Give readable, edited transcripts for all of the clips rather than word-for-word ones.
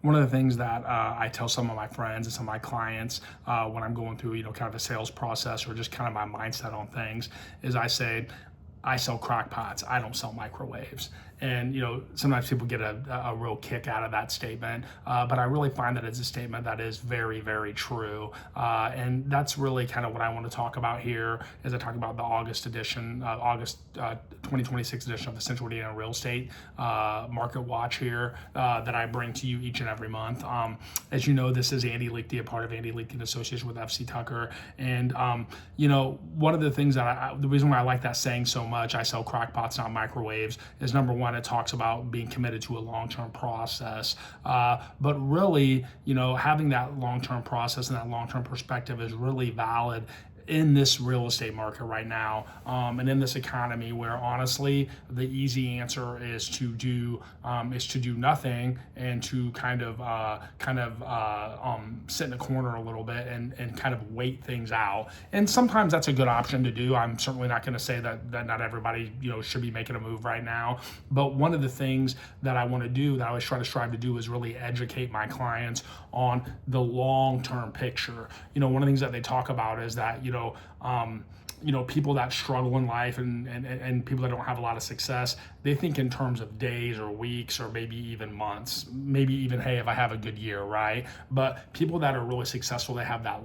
one of the things that I tell some of my friends and some of my clients when I'm going through, kind of a sales process or just kind of my mindset on things is I say, I sell crock pots. I don't sell microwaves. And sometimes people get a real kick out of that statement, but I really find that it's a statement that is very, very true. And that's really kind of what I want to talk about here as I talk about the August 2026 edition of the Central Indiana Real Estate Market Watch here that I bring to you each and every month. As you know, this is Andy Liechty, a part of Andy Liechty Associates with FC Tucker. And one of the things that the reason why I like that saying so much, I sell crock pots, not microwaves, is number one, it talks about being committed to a long-term process. But really, having that long-term process and that long-term perspective is really valid in this real estate market right now, and in this economy where honestly the easy answer is to do nothing and to kind of sit in a corner a little bit and kind of wait things out. And sometimes that's a good option to do. I'm certainly not going to say that not everybody should be making a move right now, but one of the things that I want to do, that I always try to strive to do, is really educate my clients on the long-term picture. One of the things that they talk about is that people that struggle in life and people that don't have a lot of success, they think in terms of days or weeks or maybe even months, maybe even, hey, if I have a good year, right? But people that are really successful, they have that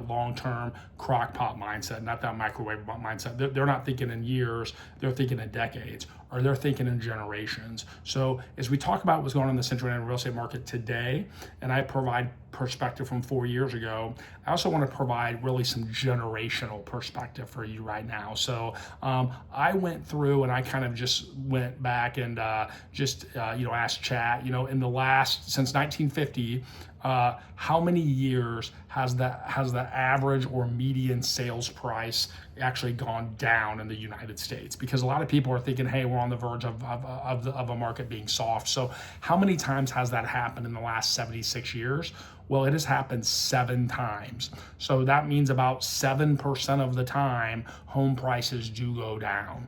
long-term crock pot mindset, not that microwave mindset. They're not thinking in years, they're thinking in decades, or they're thinking in generations. So as we talk about what's going on in the Central Indiana real estate market today, and I provide perspective from 4 years ago, I also want to provide really some generational perspective for you right now. So I went through and I kind of just went back and asked chat, in the last, since 1950, how many years has the average or median sales price actually gone down in the United States? Because a lot of people are thinking, hey, we're on the verge of a market being soft. So how many times has that happened in the last 76 years? Well, it has happened 7 times. So that means about 7% of the time, home prices do go down.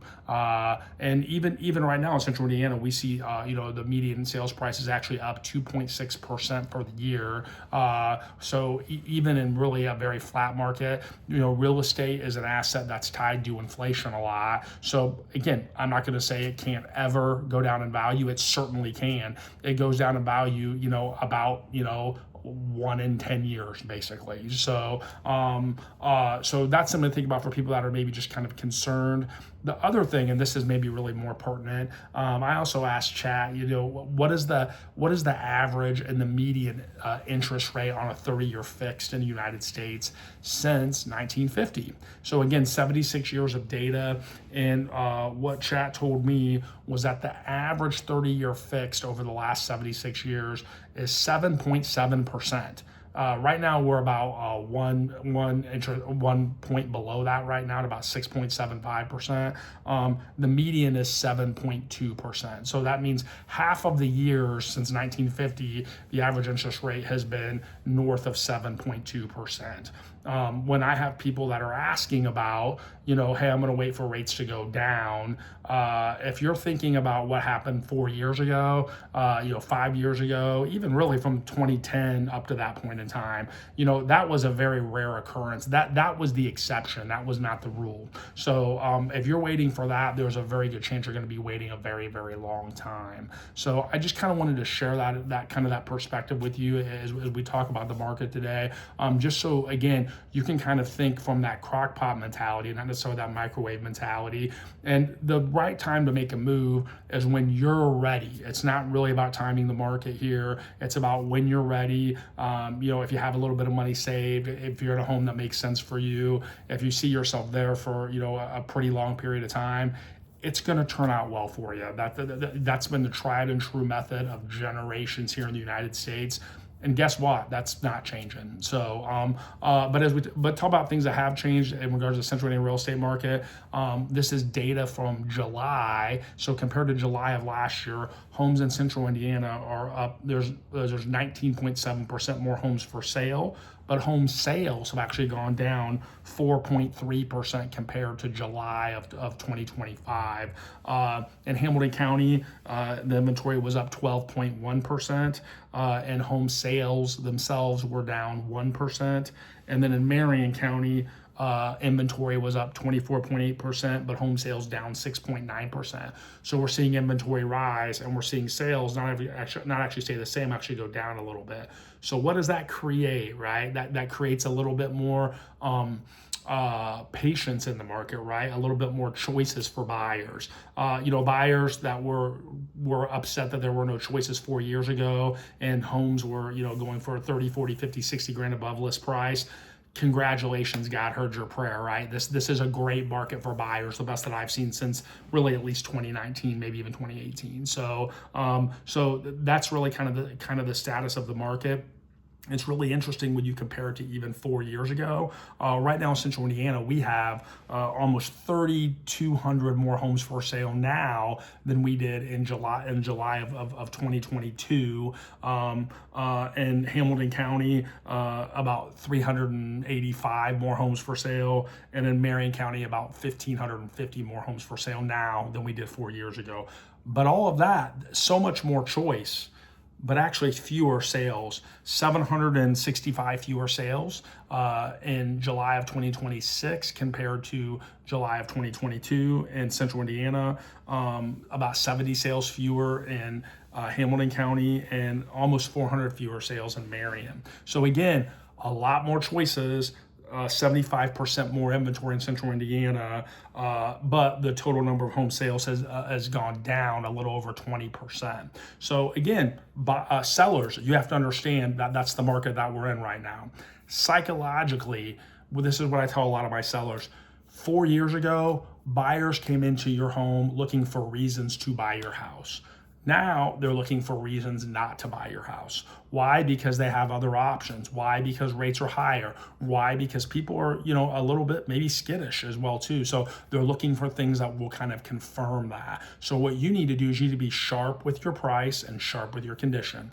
And even right now in Central Indiana, we see the median sales price is actually up 2.6% for the year. So even in really a very flat market, real estate is an asset that's tied to inflation a lot. So again, I'm not going to say it can't ever go down in value. It certainly can. It goes down in value, about 1 in 10 years, basically. So so that's something to think about for people that are maybe just kind of concerned. The other thing, and this is maybe really more pertinent, I also asked chat, what is the average and the median interest rate on a 30-year fixed in the United States since 1950? So again, 76 years of data, and what chat told me was that the average 30-year fixed over the last 76 years is 7.7%. Right now, we're about one point below that right now, at about 6.75%. The median is 7.2%. So that means half of the years since 1950, the average interest rate has been north of 7.2%. When I have people that are asking about, hey, I'm going to wait for rates to go down. If you're thinking about what happened 4 years ago, 5 years ago, even really from 2010 up to that point in time, that was a very rare occurrence. That was the exception. That was not the rule. So if you're waiting for that, there's a very good chance you're going to be waiting a very, very long time. So I just kind of wanted to share that perspective with you as we talk about the market today. Just so, again, you can kind of think from that crock pot mentality, not necessarily that microwave mentality. And the right time to make a move is when you're ready. It's not really about timing the market here. It's about when you're ready. If you have a little bit of money saved, if you're in a home that makes sense for you, if you see yourself there for a pretty long period of time, it's going to turn out well for you. That's been the tried and true method of generations here in the United States. And guess what? That's not changing. So, but talk about things that have changed in regards to the Central Indiana real estate market. This is data from July. So compared to July of last year, homes in Central Indiana are up. There's 19.7% more homes for sale. but home sales have actually gone down 4.3% compared to July of 2025. In Hamilton County, the inventory was up 12.1%, and home sales themselves were down 1%. And then in Marion County, inventory was up 24.8%, but home sales down 6.9%. So we're seeing inventory rise, and we're seeing sales not actually stay the same, actually go down a little bit. So what does that create, right? That creates a little bit more patience in the market, right? A little bit more choices for buyers. Buyers that were upset that there were no choices 4 years ago, and homes were, going for 30, 40, 50, 60 grand above list price. Congratulations, God heard your prayer, right? This is a great market for buyers, the best that I've seen since really at least 2019, maybe even 2018. So that's really kind of the status of the market. It's really interesting when you compare it to even 4 years ago. Right now in Central Indiana, we have almost 3,200 more homes for sale now than we did in July of 2022. In Hamilton County, about 385 more homes for sale, and in Marion County, about 1,550 more homes for sale now than we did 4 years ago. But all of that, so much more choice, but actually fewer sales, 765 fewer sales in July of 2026 compared to July of 2022 in Central Indiana, about 70 sales fewer in Hamilton County, and almost 400 fewer sales in Marion. So again, a lot more choices, 75% more inventory in Central Indiana, but the total number of home sales has gone down a little over 20%. So again, sellers, you have to understand that that's the market that we're in right now. Psychologically, this is what I tell a lot of my sellers. 4 years ago, buyers came into your home looking for reasons to buy your house. Now they're looking for reasons not to buy your house. Why? Because they have other options. Why? Because rates are higher. Why? Because people are, a little bit maybe skittish as well too. So they're looking for things that will kind of confirm that. So what you need to do is you need to be sharp with your price and sharp with your condition.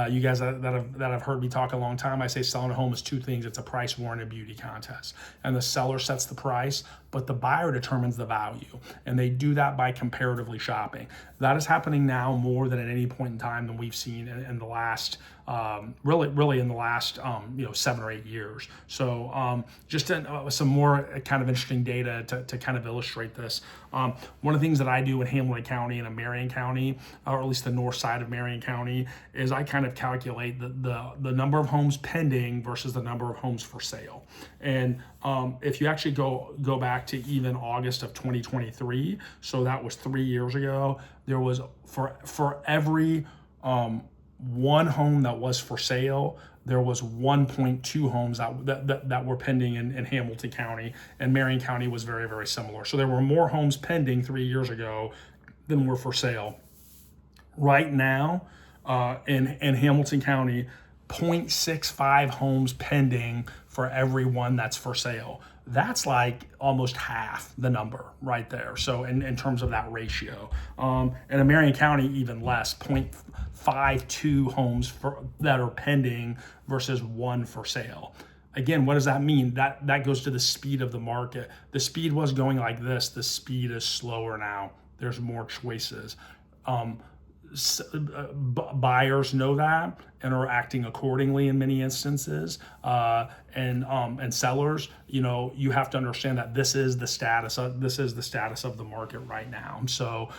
You guys that have heard me talk a long time, I say selling a home is two things. It's a price war and a beauty contest. And the seller sets the price, but the buyer determines the value. And they do that by comparatively shopping. That is happening now more than at any point in time than we've seen in the last really in the last 7 or 8 years. So just some more kind of interesting data to kind of illustrate this. One of the things that I do in Hamilton County and in Marion County, or at least the north side of Marion County, is I kind of calculate the number of homes pending versus the number of homes for sale. And if you actually go back to even August of 2023, so that was 3 years ago, there was for every one home that was for sale, there was 1.2 homes that were pending in Hamilton County, and Marion County was very, very similar. So there were more homes pending 3 years ago than were for sale. Right now, in Hamilton County, 0.65 homes pending for every one that's for sale. That's like almost half the number right there. So in terms of that ratio, and in Marion County, even less, 0.52 homes that are pending versus one for sale. Again, what does that mean? That goes to the speed of the market. The speed was going like this. The speed is slower now. There's more choices. Buyers know that and are acting accordingly in many instances. And sellers, you have to understand that this is the status of the market right now. So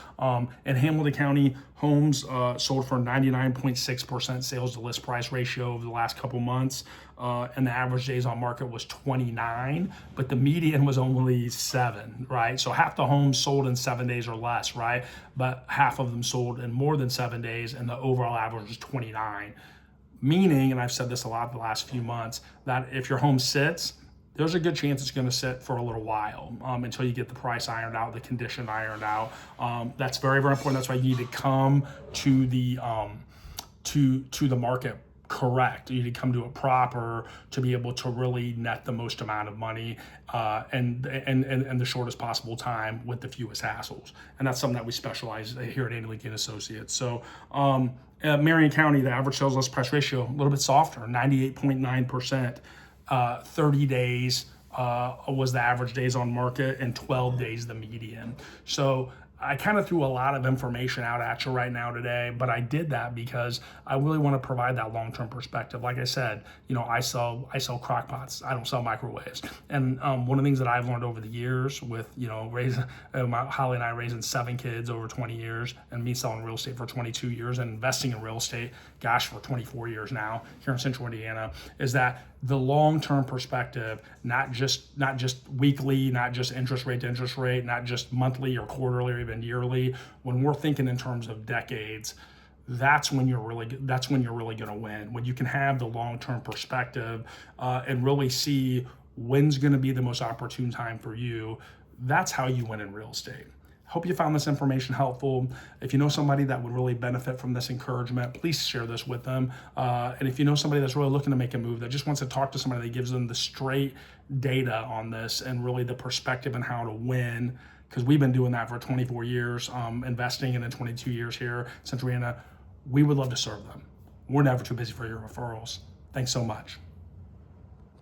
in Hamilton County, homes sold for 99.6% sales to list price ratio over the last couple months, and the average days on market was 29, but the median was only 7, right? So half the homes sold in 7 days or less, right? But half of them sold in more than 7 days, and the overall average was 29. Meaning, and I've said this a lot the last few months, that if your home sits, there's a good chance it's going to sit for a little while until you get the price ironed out, the condition ironed out. That's very, very important. That's why you need to come to the market correct. You need to come to it proper to be able to really net the most amount of money and the shortest possible time with the fewest hassles. And that's something that we specialize here at Andy Associates. So Marion County, the average sales list price ratio, a little bit softer, 98.9%. 30 days was the average days on market, and 12 days the median. So I kind of threw a lot of information out at you right now today, but I did that because I really want to provide that long-term perspective. Like I said, I sell crockpots. I don't sell microwaves. And one of the things that I've learned over the years with, raising Holly and I raising 7 kids over 20 years, and me selling real estate for 22 years and investing in real estate, for 24 years now here in Central Indiana, is that the long-term perspective, not just weekly, not just interest rate to interest rate, not just monthly or quarterly or even yearly. When we're thinking in terms of decades, that's when you're really going to win. When you can have the long-term perspective and really see when's going to be the most opportune time for you. That's how you win in real estate. Hope you found this information helpful. If you know somebody that would really benefit from this encouragement, please share this with them. And if you know somebody that's really looking to make a move, that just wants to talk to somebody that gives them the straight data on this and really the perspective on how to win, because we've been doing that for 24 years, investing, and then 22 years here, Central Indiana, we would love to serve them. We're never too busy for your referrals. Thanks so much.